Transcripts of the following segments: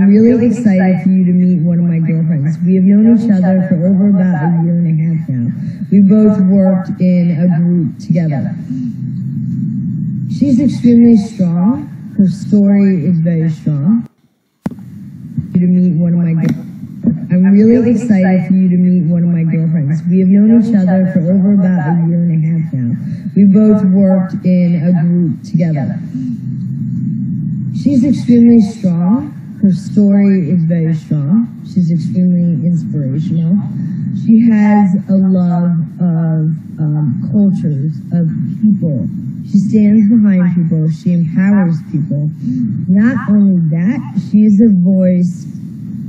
really excited for you to meet one of my girlfriends. We have known each other for over about a year and a half now. We both worked in a group together. She's extremely strong. Her story is very strong. To meet one of my girlfriends. I'm really excited for you to meet one of my girlfriends. We have known each other for over about a year and a half now. We both worked in a group together. She's extremely strong. Her story is very strong. She's extremely inspirational. She has a love of cultures, of people. She stands behind people. She empowers people. Not only that, she is a voice.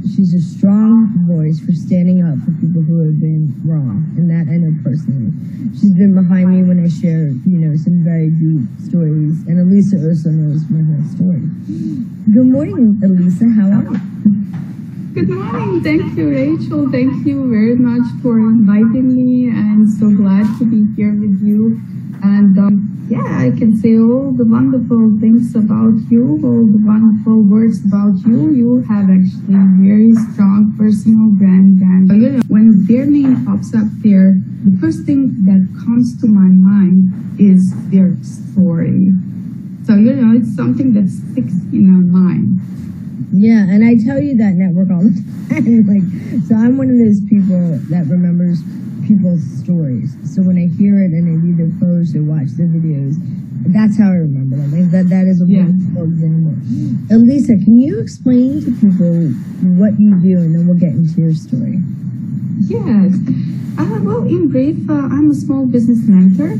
She's a strong voice for standing up for people who have been wrong, and that I know personally. She's been behind me when I share, some very deep stories, and Elisa also knows my whole story. Good morning, Elisa. How are you? Good morning. Thank you, Rachel. Thank you very much for inviting me. I'm so glad to be here with you. And I can say all the wonderful things about you, all the wonderful words about you. You have actually a very strong personal brand. And when their name pops up there, the first thing that comes to my mind is their story. So, it's something that sticks in our mind. Yeah, and I tell you that network all the time. So I'm one of those people that remembers people's stories. So when I hear it and I read their posts or watch their videos, that's how I remember them. That is a anymore. Elisa, can you explain to people what you do, and then we'll get into your story? Yes. Well, in brief, I'm a small business mentor.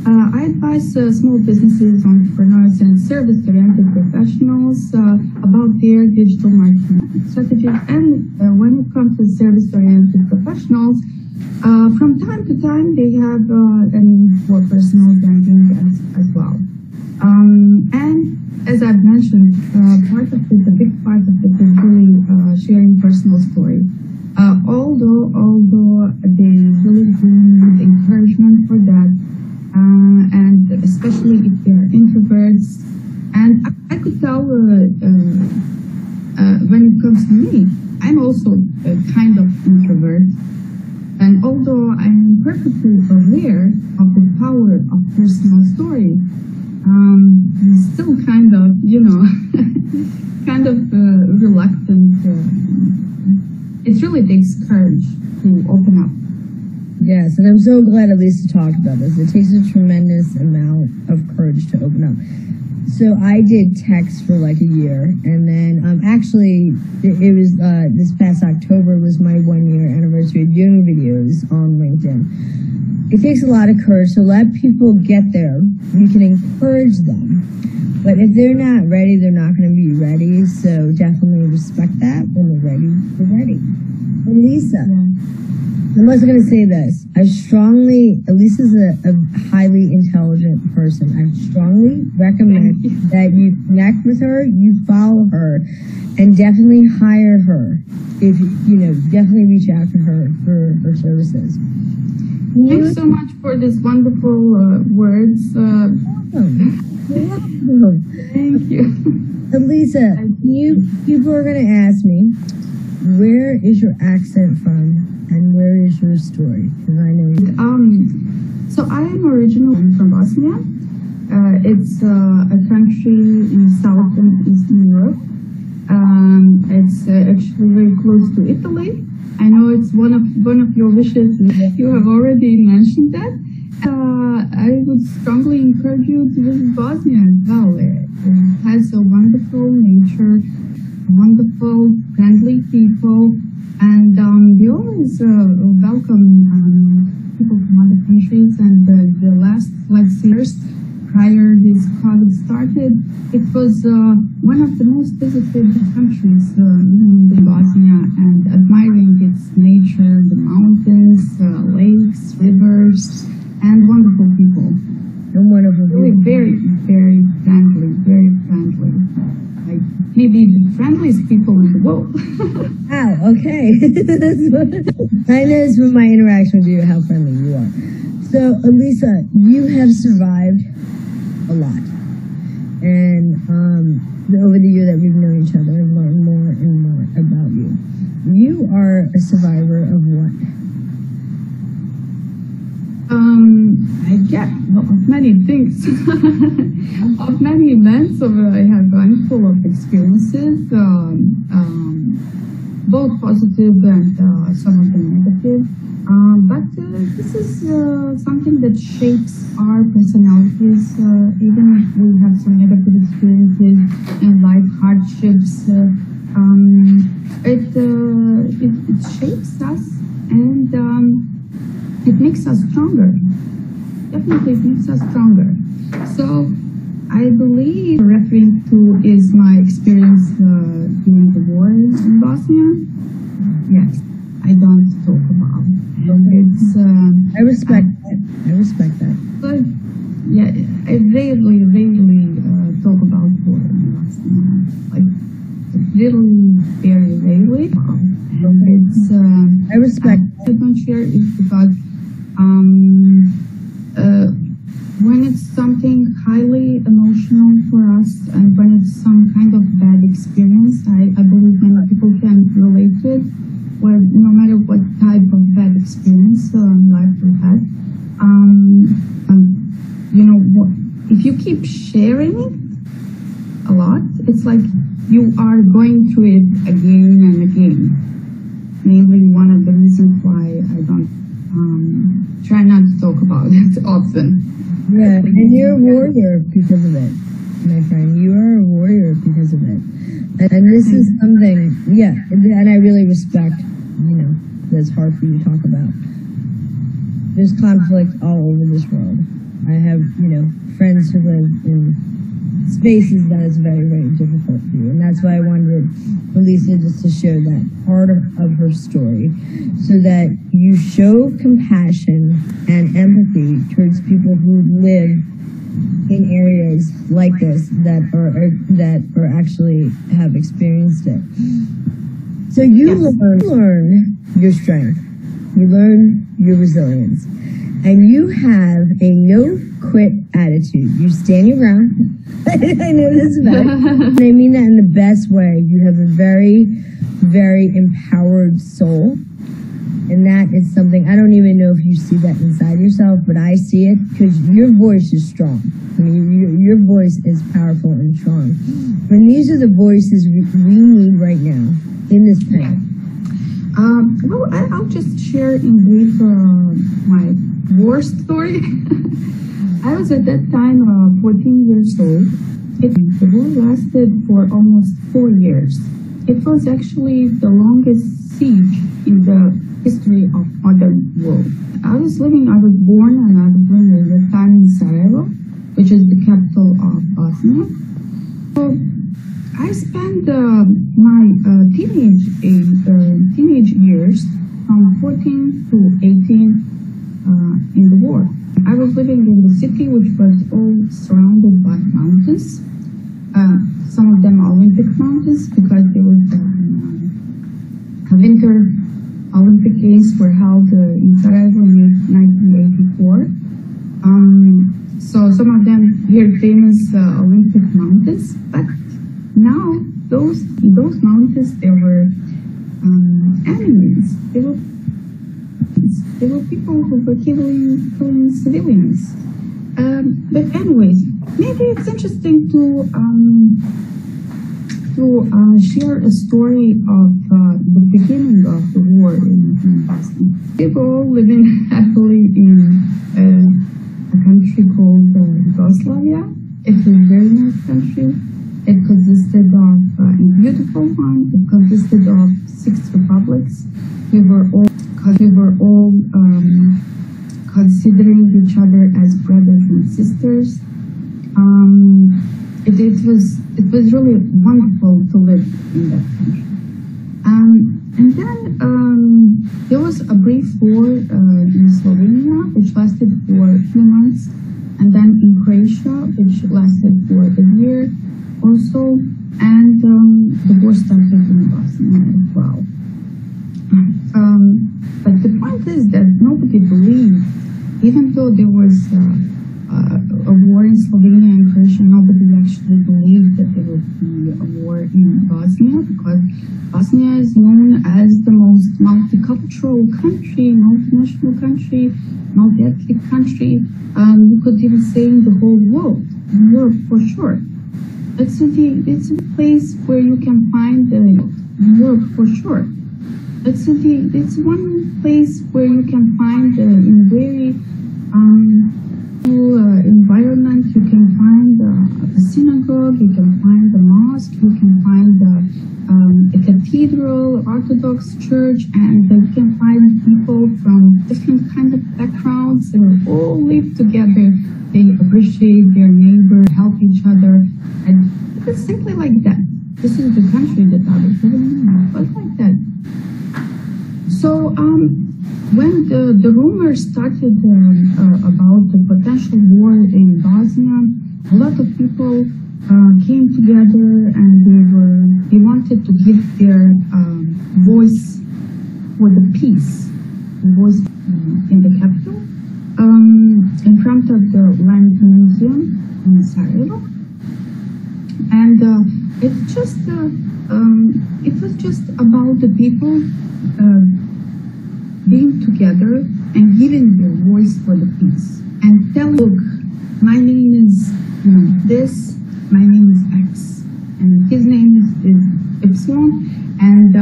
I advise small businesses, entrepreneurs, and service-oriented professionals about their digital marketing strategies. And when it comes to service-oriented professionals, from time to time, they have a need for personal branding as well. And as I've mentioned, the big part of it is really sharing personal story. Although they really do need encouragement for that, and especially if they're introverts. And I could tell when it comes to me, I'm also a kind of introvert. And although I'm perfectly aware of the power of personal story, I'm still kind of, reluctant. It really takes courage to open up. Yes, and I'm so glad Elisa talked about this. It takes a tremendous amount of courage to open up. So I did text for like a year, and then actually it was this past October was my 1 year anniversary of doing videos on LinkedIn. It takes a lot of courage to let people get there. You can encourage them, but if they're not ready, they're not going to be ready. So definitely respect that. When they're ready, they're ready. Elisa. I'm also going to say this. Elisa's a highly intelligent person. I strongly recommend that you connect with her, you follow her, and definitely hire her. If definitely reach out to her for her services. Thanks so much for these wonderful words. Thank you. Elisa, people are going to ask me, where is your accent from? And where is your story? Because I know you. So I am originally from Bosnia. It's a country in South and Eastern Europe. It's actually very close to Italy. I know it's one of your wishes. You have already mentioned that. I would strongly encourage you to visit Bosnia as well. It has a wonderful nature, wonderful, friendly people. And we always welcome people from other countries. And the last, years prior this COVID started, it was one of the most visited countries in Bosnia, and admiring its nature, the mountains, lakes, rivers, and wonderful people. And wonderful people. Really very, very friendly, very friendly. Like maybe the friendliest people in the world. Wow, okay. I noticed from my interaction with you how friendly you are. So, Elisa, you have survived a lot. And over the year that we've known each other, I've learned more and more about you. You are a survivor of what? I get of many things, of many events. So I have gone full of experiences, both positive and some of them negative. But this is something that shapes our personalities, even if we have some negative experiences and life hardships. It shapes us, and it makes us stronger. Definitely, it makes us stronger. So I believe referring to is my experience during the war in Bosnia. Yes, I don't talk about. It's I respect that. I respect that. but yeah, I rarely talk about war in Bosnia. Like really, very rarely. It's I respect I don't share it because when it's something highly emotional for us and when it's some kind of bad experience, I believe many people can relate to it. Well, no matter what type of bad experience life we had, you know, if you keep sharing it a lot, it's like you are going through it again and again. Mainly one of the reasons why I don't try not to talk about it often. Yeah, and you're a warrior because of it, my friend. You are a warrior because of it. And this is something, yeah, and I really respect, that's hard for you to talk about. There's conflict all over this world. I have, friends who live in spaces that is very, very difficult for you. And that's why I wanted Lisa just to share that part of her story so that you show compassion and empathy towards people who live in areas like this that are actually have experienced it. So you learn your strength, you learn your resilience, and you have a no-quit attitude. You stand your ground. I know this about it. And I mean that in the best way. You have a very, very empowered soul. And that is something, I don't even know if you see that inside yourself, but I see it because your voice is strong. I mean, your voice is powerful and strong. And these are the voices we need right now in this time. Well, I'll just share in brief my war story. I was at that time 14 years old. The war lasted for almost 4 years. It was actually the longest siege in the history of modern world. I was born and I was living at the time in Sarajevo, which is the capital of Bosnia. So I spent my teenage years from 14 to 18 in the war. I was living in the city which was all surrounded by mountains. Some of them Olympic mountains because there was Winter Olympic Games were held in Sarajevo in 1984. So some of them here famous Olympic mountains, but now those mountains there were enemies. There were people who were killing civilians. But anyways, maybe it's interesting to share a story of the beginning of the war in Bosnia. People living happily in a country called Yugoslavia. It's a very nice country. It consisted of a beautiful one. It consisted of 6 republics. We were all considering each other as brothers and sisters. It was really wonderful to live in that country. And then there was a brief war in Slovenia, which lasted for a few months, and then in Croatia, which lasted for a year or so, and the war started in Bosnia as well. But the point is that nobody believed, even though there was a war in Slovenia and Croatia, nobody actually in Bosnia, because Bosnia is known as the most multicultural country, multinational country, multi-ethnic country. You could even say in the whole world, in Europe for sure. It's a place where you can find in Europe for sure. It's one place where you can find in very environment. You can find a synagogue, you can find a mosque, you can find a cathedral, Orthodox church, and you can find people from different kind of backgrounds and all live together. They appreciate their neighbor, help each other, and it's simply like that. This is the country that I was living in, but like that. So when the rumors started about the potential war in Bosnia, a lot of people came together and they wanted to give their voice for the peace, voice in the capital, in front of the Land Museum in Sarajevo, and it was just about the people being together and giving their voice for the peace and tell, look, my name is this, my name is X, and his name is Epsilon, and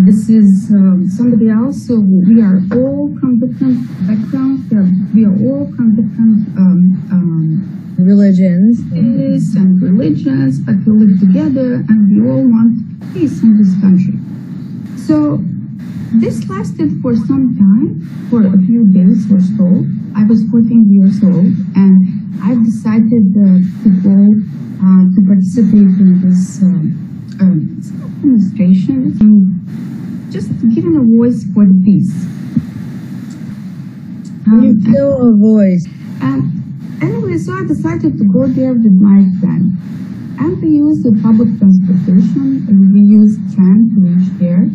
this is somebody else. So we are all from different backgrounds. We are all from different religions and religions, but we live together and we all want peace in this country. So this lasted for some time, for a few days or so. I was 14 years old, and I decided to go to participate in this demonstration, just giving a voice for the peace. You feel a voice. And anyway, so I decided to go there with my friend. And we used the public transportation, and we used tram to reach there.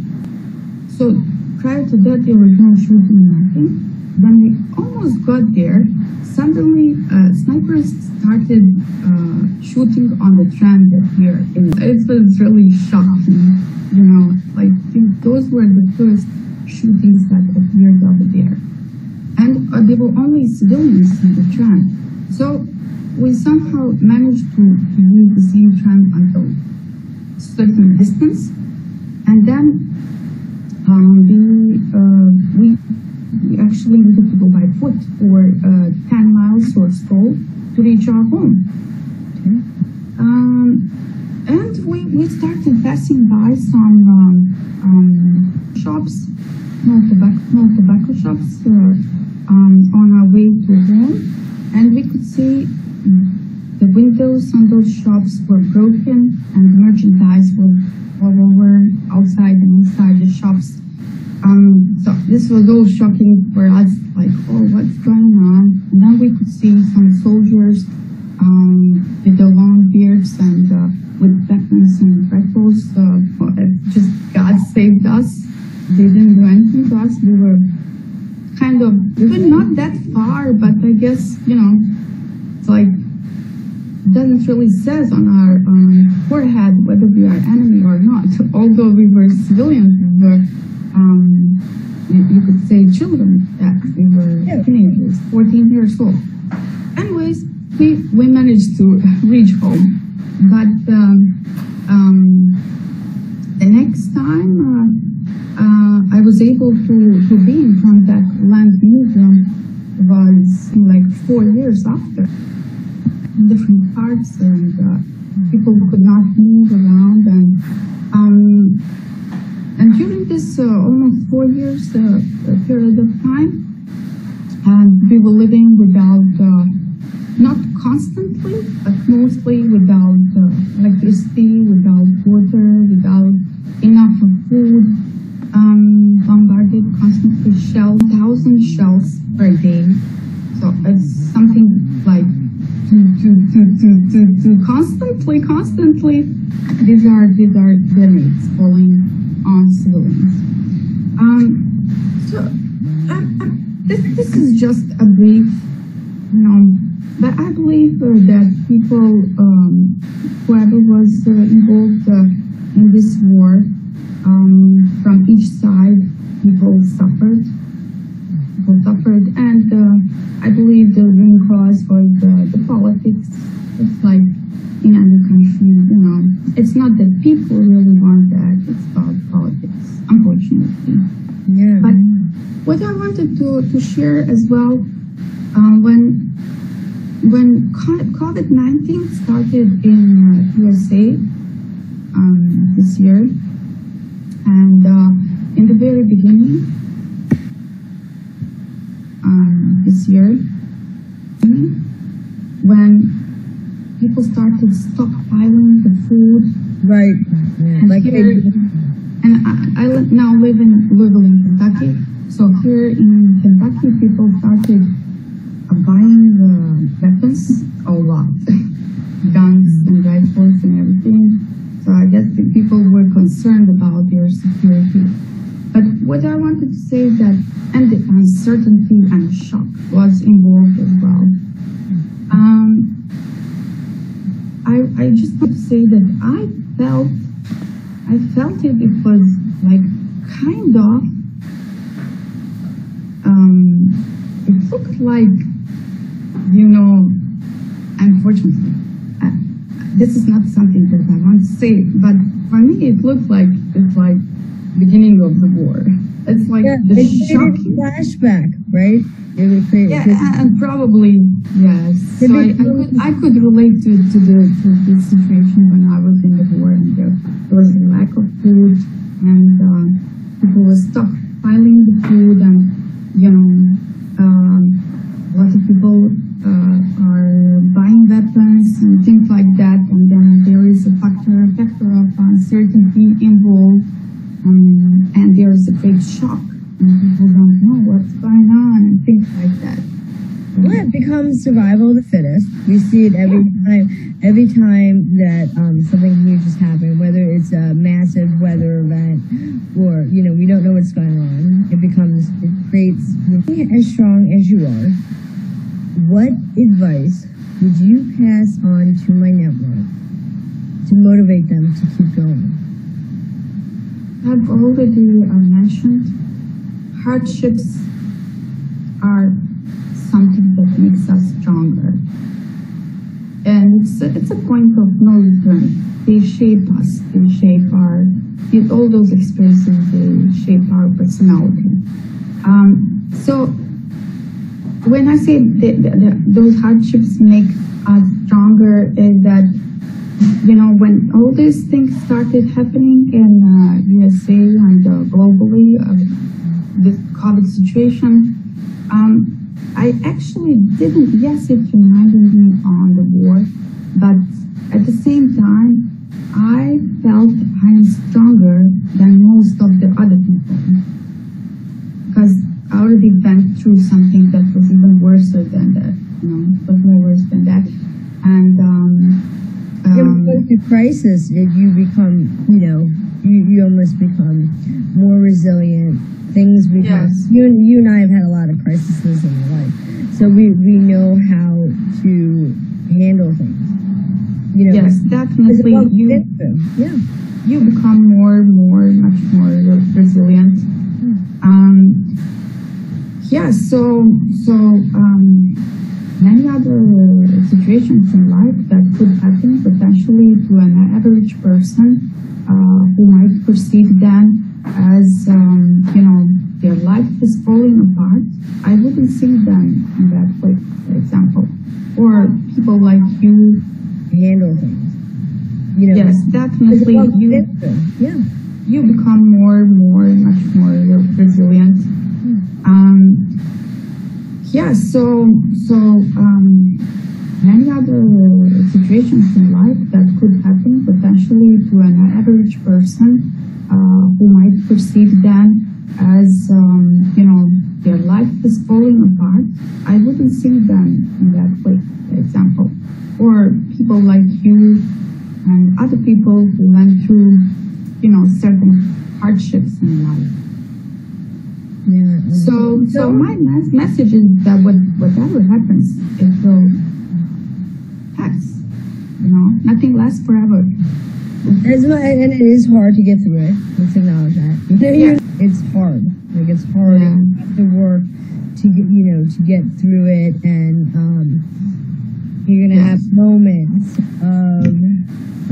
So prior to that, there was no shooting, nothing. When we almost got there, suddenly snipers started shooting on the tram that we are in. It was really shocking, like those were the first shootings that appeared over there. And there were only civilians in the tram. So we somehow managed to use the same tram until a certain distance. And then we actually needed to go by foot for 10 miles or so to reach our home. Okay. And we started passing by some shops, small tobacco shops on our way to home. And we could see the windows on those shops were broken and merchandise was all over, outside and inside the shops. So this was all shocking for us, like, oh, what's going on? And then we could see some soldiers with the long beards and with weapons and rifles. Just God saved us. They didn't do anything to us. We were not that far, but I guess, it's like, it doesn't really says on our forehead whether we are enemy or not. Although we were civilians, we were, you could say children, that we were teenagers, 14 years old. Anyways, we managed to reach home, but the next time I was able to be in contact Land Museum was like 4 years after. Different parts, and people could not move around, and during this almost 4 years period of time, we were living without, not constantly, but mostly without electricity, without water, without enough food, bombarded constantly, 1,000 shells per day. So it's something like to constantly, these are grenades falling on civilians. This is just a brief, but I believe that people, whoever was involved, in this war. From each side, people suffered. And I believe the main cause was the politics. It's like in any country, it's not that people really want that, it's about politics, unfortunately. Yeah. But what I wanted to share as well, when COVID-19 started in USA this year, and in the very beginning, this year, when people started stockpiling the food, Right. Yeah. and Like here, and I now live in Kentucky. So here in Kentucky, people started buying weapons a lot, guns and rifles and everything. So I guess the people were concerned about their security. But what I wanted to say is that, and the uncertainty and shock was involved as well. I just want to say that I felt it was like kind of, it looked like, unfortunately, this is not something that I want to say, but for me it looked like it's like beginning of the war. It's like the shocking flashback, right? It was and probably yes. So I could relate to this situation when I was in the war, and there was a lack of food, and people were stockpiling the food, and a lot of people are buying weapons and things like that, and then there is a factor of uncertainty involved, and there is a great shock, and people don't know what's going on and things like that. Well, it becomes survival of the fittest. We see it every time that something huge is happening, whether it's a massive weather event or, we don't know what's going on. It creates, as strong as you are, what advice would you pass on to my network to motivate them to keep going? I've already mentioned hardships are something that makes us stronger, and it's a point of no return. They shape us. They shape all those experiences. They shape our personality. So when I say those hardships make us stronger, is that when all these things started happening in USA and globally, this COVID situation, I actually didn't, yes, it reminded me on the war, but at the same time, I felt I'm stronger than most of the other people, because I already went through something that was even worse than that, was more worse than that, and with the crisis, you become, you almost become more resilient. Things become, yes. You and I have had a lot of crises in our life, so we know how to handle things. Yes, definitely. You become much more resilient. Many other situations in life that could happen potentially to an average person who might perceive them as, their life is falling apart. I wouldn't see them in that way, for example. Or people like you handle things. Yes, definitely. You become much more resilient. Many other situations in life that could happen potentially to an average person who might perceive them as, their life is falling apart. I wouldn't see them in that way, for example. Or people like you and other people who went through, certain hardships in life. Yeah. So my message is that whatever happens, it will pass. Nothing lasts forever. And it is hard to get through it. Let's acknowledge that. It's hard. Like it's hard. Yeah. You have to work to get, to get through it, and you're gonna have moments of,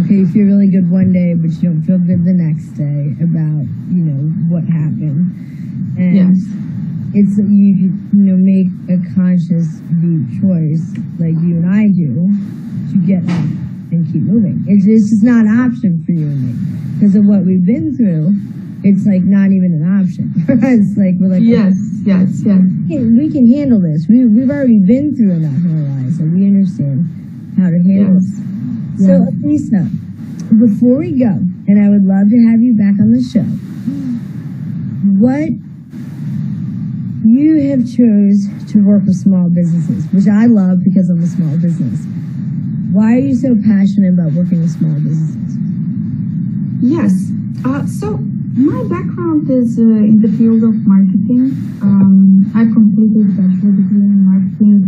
okay, you feel really good one day, but you don't feel good the next day about, what happened. And it's, you make a conscious, deep choice, like you and I do, to get up and keep moving. It's just not an option for you and me. Because of what we've been through, it's like not even an option. It's like, we're like, yes. We can handle this. We've already been through enough in our lives, so we understand how to handle it. So, Lisa, before we go, and I would love to have you back on the show, what you have chose to work with small businesses, which I love because I'm a small business. Why are you so passionate about working with small businesses? Yes. So my background is in the field of marketing. I completed bachelor degree in marketing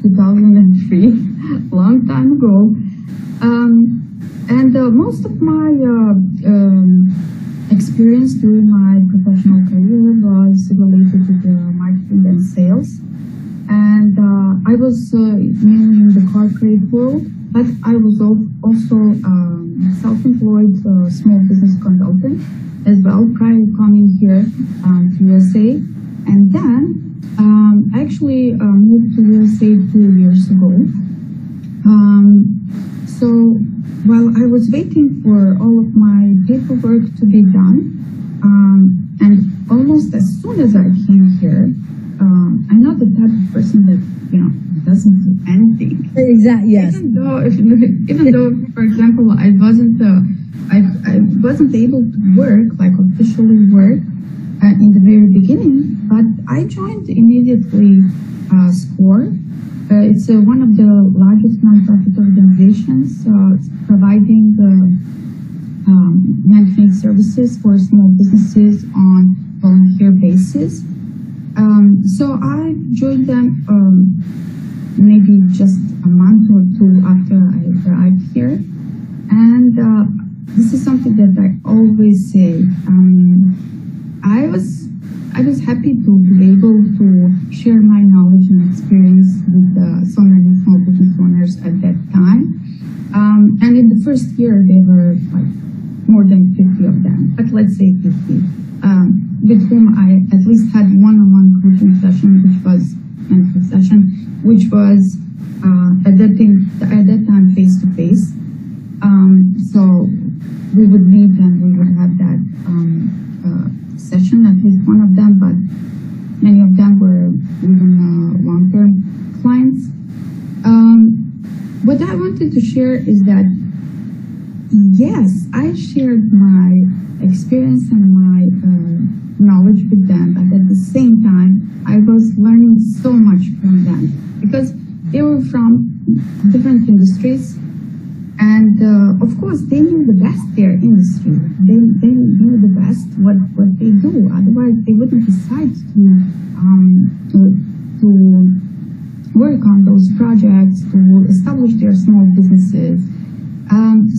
2003, long time ago. And most of my experience during my professional career was related to the marketing and sales. And I was mainly in the corporate world, but I was also self-employed small business consultant as well prior to coming here to USA. And then I actually moved to USA 2 years ago. So while I was waiting for all of my paperwork to be done, and almost as soon as I came here, I'm not the type of person that doesn't do anything. Exactly. Yes. Even though, for example, I wasn't able to work, like officially work, in the very beginning, but I joined immediately SCORE. It's one of the largest nonprofit organizations providing management services for small businesses on volunteer basis. So I joined them maybe just a month or two after I arrived here. And this is something that I always say. I was happy to be able to share my knowledge and experience with so many small business owners at that time. And in the first year, there were like more than 50 of them, but let's say 50, with whom I at least had one-on-one coaching session, which was at that time face-to-face. So we would meet and we would have that session, at least one of them, but many of them were even long-term clients. What I wanted to share is that, yes, I shared my experience and my knowledge with them, but at the same time, I was learning so much from them because they were from different industries. And of course, they knew the best their industry. They knew the best what they do. Otherwise, they wouldn't decide to work on those projects, to establish their small businesses.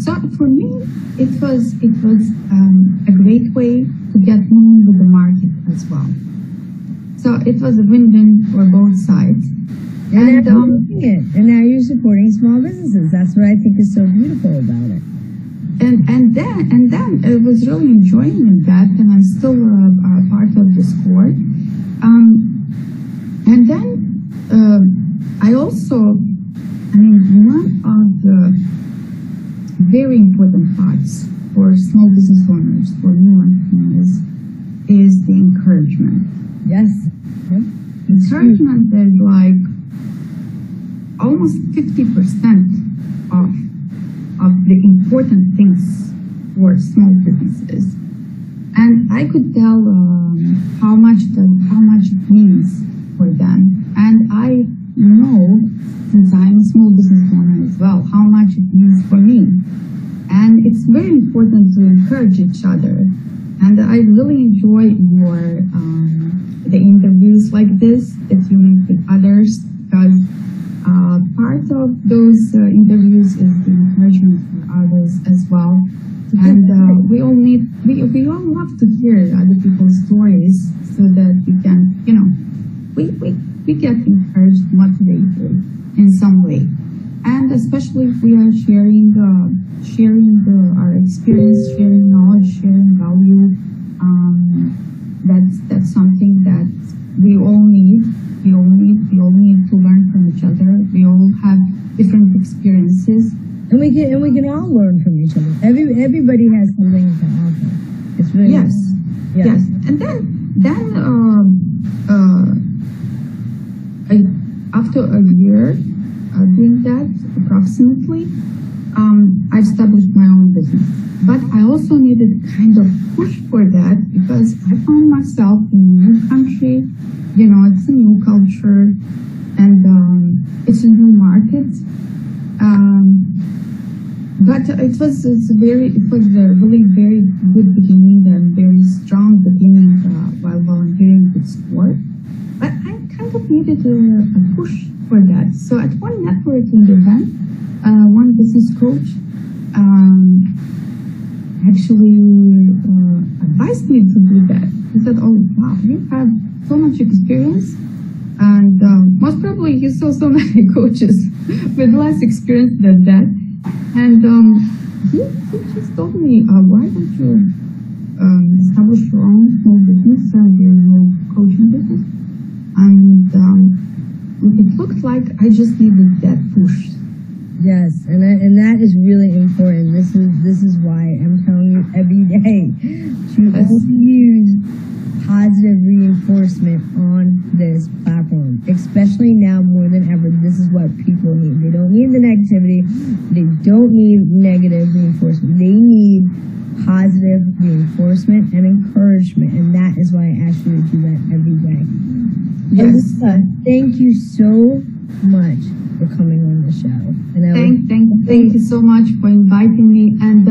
So for me, it was a great way to get moving with the market as well. So it was a win-win for both sides. And now you're supporting small businesses. That's what I think is so beautiful about it. And then I was really enjoying that, and I'm still a part of the SCORE. And then I also, one of the very important parts for small business owners, for new entrepreneurs, is the encouragement. Yes. Yep. Encouragement is like almost 50% of the important things for small businesses, and I could tell how much it means for them. And I know, since I'm a small business owner as well, how much it means for me. And it's very important to encourage each other. And I really enjoy the interviews like this that you make with others, because Part of those interviews is the encouragement for others as well. And we all love to hear other people's stories so that we can, we get encouraged, motivated in some way. And especially if we are sharing our experience, sharing knowledge, sharing value. That's something that we all need. We all need to learn from each other. We all have different experiences, and we can all learn from each other. Everybody has something to offer. It's really yes. And then after a year doing that, approximately, I established my own business. But I also needed kind of push for that because I found myself in a new country. It's a new culture and it's a new market. But it was a really very good beginning and very strong beginning while volunteering with sport. But I kind of needed a push for that. So at one networking event, one business coach actually advised me to do that. He said, "Oh wow, you have so much experience, and most probably you saw so many coaches with less experience than that." And he just told me, "Why don't you establish your own small business and your coaching business?" And it looked like I just needed that push. Yes, and that is really important. This is why I'm telling you every day to only use positive reinforcement on this platform, especially now more than ever. This is what people need. They don't need the negativity. They don't need negative reinforcement. They need positive reinforcement and encouragement, and that is why I ask you to do that every day. Yes. And thank you so much for coming on the show. And thank you so much for inviting me. And